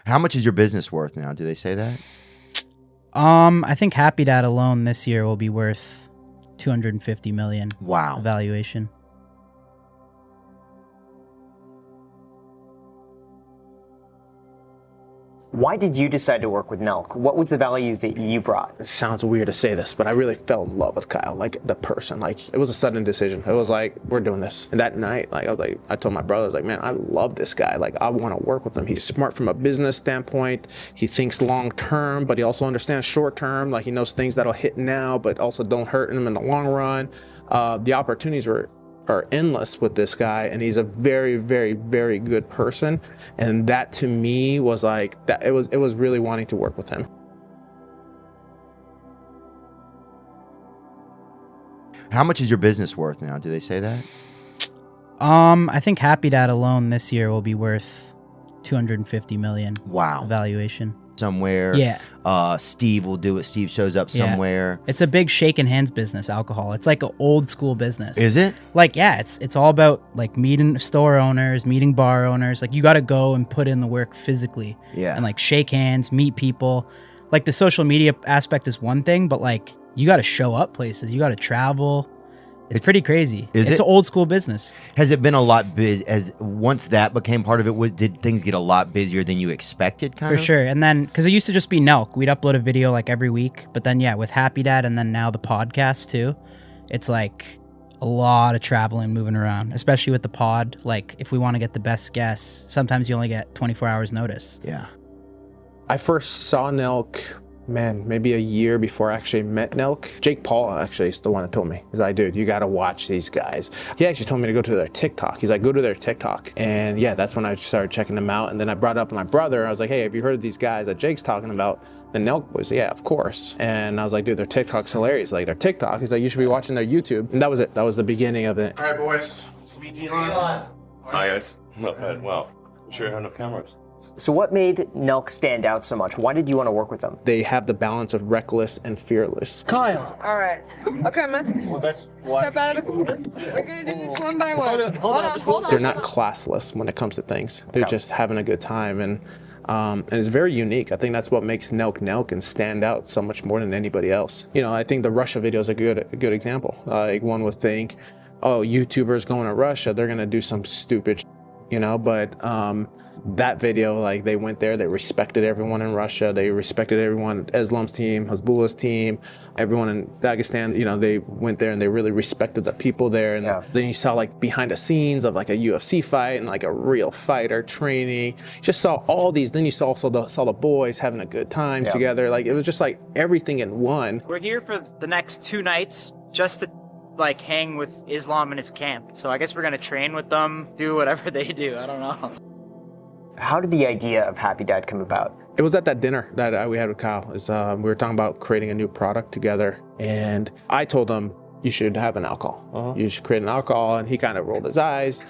How much is your business worth now? Do they say that? I think Happy Dad alone this year will be worth 250 million. Wow. Valuation. Why did you decide to work with Nelk? What was the value that you brought? It sounds weird to say this, but I really fell in love with Kyle, like the person. Like, it was a sudden decision. It was like, we're doing this. And that night, like, I told my brother, I was like, man, I love this guy. Like, I want to work with him. He's smart from a business standpoint. He thinks long term, but he also understands short term. Like, he knows things that'll hit now, but also don't hurt him in the long run. The opportunities are endless with this guy, and he's a very, very, very good person. And that to me was like that. It was really wanting to work with him. How much is your business worth now? Do they say that? I think Happy Dad alone this year will be worth 250 million. Wow. Valuation. Somewhere. Yeah. Steve will do it. Steve shows up somewhere. Yeah. It's a big shaking hands business, alcohol. It's like an old school business. Is it? Like, yeah, it's all about like meeting store owners, meeting bar owners. Like, you got to go and put in the work physically. Yeah. And like shake hands, meet people. Like, the social media aspect is one thing, but like, you got to show up places. You got to travel. It's pretty crazy. It's an old school business. Has it been a lot busy? As once that became part of it, did things get a lot busier than you expected? For sure. And then, because it used to just be Nelk, we'd upload a video like every week. But then, yeah, with Happy Dad and then now the podcast too, it's like a lot of traveling, moving around, especially with the pod. Like, if we want to get the best guests, sometimes you only get 24 hours notice. Yeah. I first saw Nelk, man, maybe a year before I actually met Nelk. Jake Paul actually is the one that told me. He's like, dude, you got to watch these guys. He actually told me to go to their TikTok. He's like, go to their TikTok. And yeah, that's when I started checking them out. And then I brought it up to my brother. I was like, hey, have you heard of these guys that Jake's talking about? The Nelk boys? Yeah, of course. And I was like, dude, their TikTok's hilarious. Like, their TikTok, he's like, you should be watching their YouTube. And that was it. That was the beginning of it. All right, boys. Meet Elon. Hi, guys. Well, I'm sure you have enough cameras. So what made Nelk stand out so much? Why did you want to work with them? They have the balance of reckless and fearless. Kyle. All right. Okay, man. Step out of the corner. We're going to do this one by one. Hold on. They're not classless when it comes to things. They're just having a good time. And it's very unique. I think that's what makes Nelk and stand out so much more than anybody else. You know, I think the Russia video is a good example. Like, one would think, oh, YouTubers going to Russia, they're going to do some stupid, you know, but that video, like, they went there, they respected everyone in Russia, they respected everyone, Islam's team, Hezbollah's team, everyone in Dagestan, you know, they went there and they really respected the people there. And then you saw like behind the scenes of like a UFC fight and like a real fighter training. You just saw all these. Then you saw the boys having a good time together. Like, it was just like everything in one. We're here for the next 2 nights just to like hang with Islam in his camp. So I guess we're gonna train with them, do whatever they do. I don't know. How did the idea of Happy Dad come about? It was at that dinner that we had with Kyle. We were talking about creating a new product together, and I told him, you should have an alcohol. You should create an alcohol, and he kind of rolled his eyes.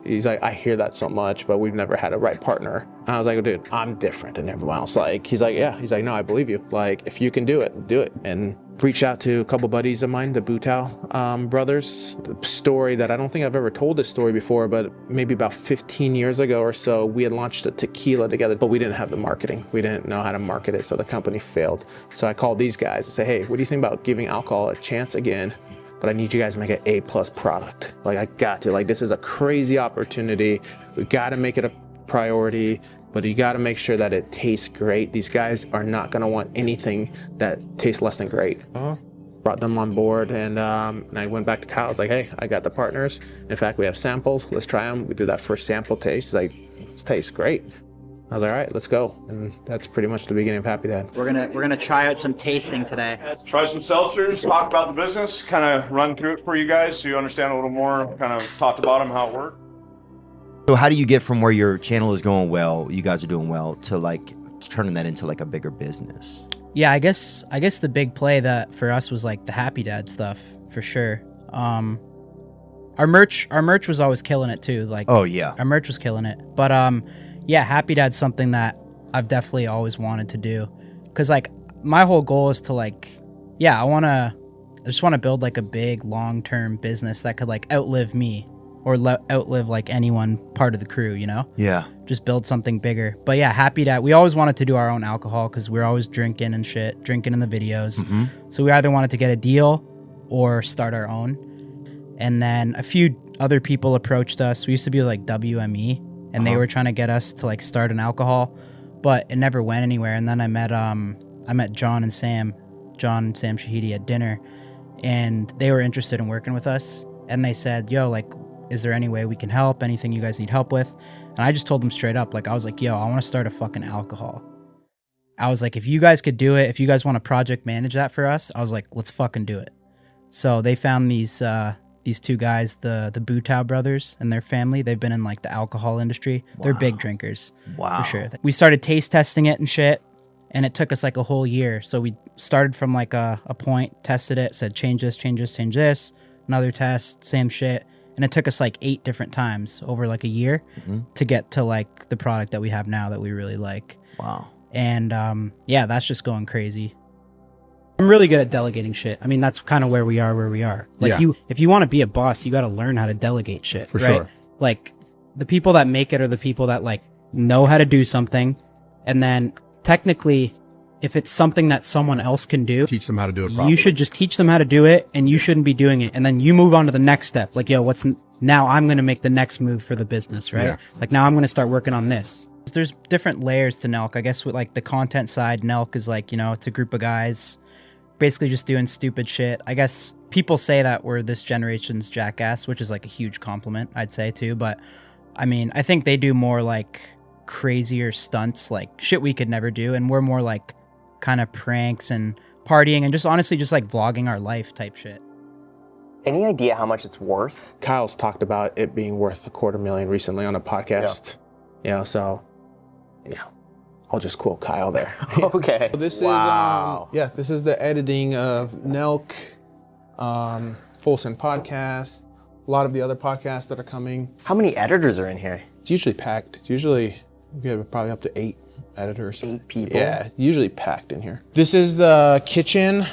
He's like, I hear that so much, but we've never had a right partner. And I was like, dude, I'm different than everyone else. Like, he's like, yeah. He's like, no, I believe you. Like, if you can do it, do it. And reach out to a couple buddies of mine, the Butau brothers. The story that I don't think I've ever told this story before, but maybe about 15 years ago or so, we had launched a tequila together, but we didn't have the marketing. We didn't know how to market it, so the company failed. So I called these guys and say, hey, what do you think about giving alcohol a chance again? But I need you guys to make an A+ product. Like, I got to. Like, this is a crazy opportunity. We got to make it a priority, but you got to make sure that it tastes great. These guys are not going to want anything that tastes less than great. Brought them on board, and I went back to Kyle. I was like, hey, I got the partners. In fact, we have samples. Let's try them. We did that first sample taste. He's like, this tastes great. I was like, all right, let's go. And that's pretty much the beginning of Happy Dad. We're gonna try out some tasting today. Try some seltzers, talk about the business, kind of run through it for you guys so you understand a little more, kind of talked about them, how it worked. So how do you get from where your channel is going well, you guys are doing well, to like turning that into like a bigger business? Yeah, I guess the big play that for us was like the Happy Dad stuff, for sure. Our merch was always killing it too. Like, oh yeah, our merch was killing it. But yeah, Happy Dad's something that I've definitely always wanted to do, because like my whole goal is to like, yeah, I just want to build like a big long-term business that could like outlive me or outlive like anyone part of the crew, you know? Yeah. just build something bigger. But yeah, Happy Dad, we always wanted to do our own alcohol because we were always drinking and shit, drinking in the videos. So we either wanted to get a deal or start our own. And then a few other people approached us. We used to be like WME, and they were trying to get us to like start an alcohol, but it never went anywhere. And then I met John and Sam Shahidi at dinner, and they were interested in working with us. And they said, yo, like, is there any way we can help? Anything you guys need help with? And I just told them straight up, like, I was like, yo, I want to start a fucking alcohol. I was like, if you guys could do it, if you guys want to project manage that for us, I was like, let's fucking do it. So they found these two guys, the Butau brothers and their family. They've been in like the alcohol industry. Wow. They're big drinkers. Wow. For sure. We started taste testing it and shit, and it took us like a whole year. So we started from like a point, tested it, said change this, change this, change this, another test, same shit. And it took us like 8 different times over like a year to get to like the product that we have now that we really like. Wow. And yeah, that's just going crazy. I'm really good at delegating shit. I mean, that's kind of where we are. Like if you want to be a boss, you got to learn how to delegate shit. For sure. Like the people that make it are the people that like know how to do something. And then technically, if it's something that someone else can do, teach them how to do it properly. You should just teach them how to do it, and you shouldn't be doing it. And then you move on to the next step. Like, yo, now I'm going to make the next move for the business, right? Yeah. Like now I'm going to start working on this. There's different layers to Nelk. I guess with like the content side, Nelk is like, you know, it's a group of guys basically just doing stupid shit. I guess people say that we're this generation's Jackass, which is like a huge compliment, I'd say too. But I mean, I think they do more like crazier stunts, like shit we could never do. And we're more like kind of pranks and partying and just honestly just like vlogging our life type shit. Any idea how much it's worth? Kyle's talked about it being worth $250,000 recently on a podcast. Yeah, so yeah, I'll just quote Kyle there. Okay. This wow. is this is the editing of Nelk, Full Send Podcast, a lot of the other podcasts that are coming. How many editors are in here? It's usually packed. It's usually we have probably up to 8 editors. 8 people? Yeah, usually packed in here. This is the kitchen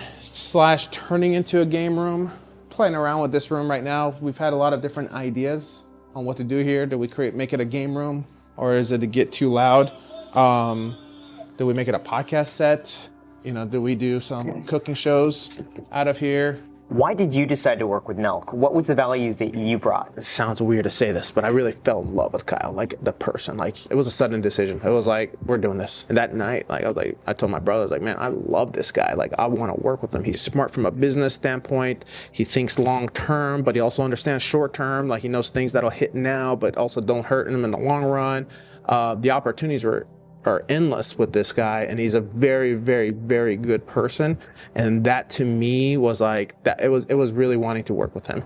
/ turning into a game room. Playing around with this room right now. We've had a lot of different ideas on what to do here. Do we make it a game room, or is it to get too loud? Do we make it a podcast set? You know, do we do some cooking shows out of here? Why did you decide to work with Nelk? What was the value that you brought? It sounds weird to say this, but I really fell in love with Kyle, like the person. Like it was a sudden decision. It was like, we're doing this. And that night, like I told my brother, I was like, man, I love this guy. Like I want to work with him. He's smart from a business standpoint. He thinks long term, but he also understands short term. Like he knows things that'll hit now, but also don't hurt him in the long run. The opportunities are endless with this guy, and he's a very, very, very good person. And that to me was like that. It was really wanting to work with him.